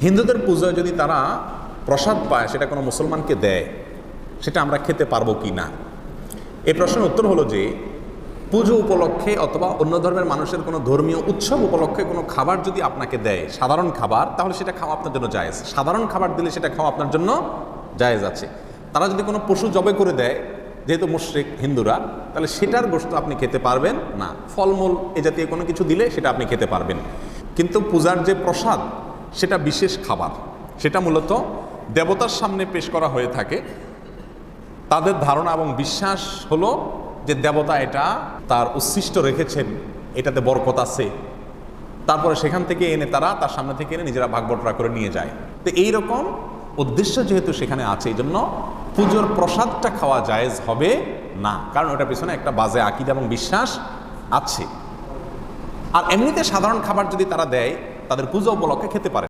হিন্দুদের পূজায় যদি তারা প্রসাদ পায়, সেটা কোনো মুসলমানকে দেয়, সেটা আমরা খেতে পারবো কি না? এই প্রশ্নের উত্তর হলো যে পুজো উপলক্ষে অথবা অন্য ধর্মের মানুষের কোনো ধর্মীয় উৎসব উপলক্ষে কোনো খাবার যদি আপনাকে দেয়, সাধারণ খাবার, তাহলে সেটা খাওয়া আপনার জন্য জায়েজ। সাধারণ খাবার দিলে সেটা খাওয়া আপনার জন্য জায়েজ আছে। তারা যদি কোনো পশু জবে করে দেয়, যেহেতু মুশরিক হিন্দুরা, তাহলে সেটার গোশত আপনি খেতে পারবেন না। ফলমূল এ জাতীয় কোনো কিছু দিলে সেটা আপনি খেতে পারবেন। কিন্তু পূজার যে প্রসাদ, সেটা বিশেষ খাবার, সেটা মূলত দেবতার সামনে পেশ করা হয়ে থাকে। তাদের ধারণা এবং বিশ্বাস হলো যে দেবতা এটা তার উচ্ছিষ্ট রেখেছেন, এটাতে বরকত আছে, তারপরে সেখান থেকে এনে তারা তার সামনে থেকে এনে নিজেরা ভাগ বটরা করে নিয়ে যায়। তো এইরকম উদ্দেশ্য যেহেতু সেখানে আছে, এই জন্য পুজোর প্রসাদটা খাওয়া জায়েজ হবে না, কারণ ওটার পিছনে একটা বাজে আকীদা এবং বিশ্বাস আছে। আর এমনিতে সাধারণ খাবার যদি তারা দেয়, তাদের পূজা উপলক্ষে খেতে পারে।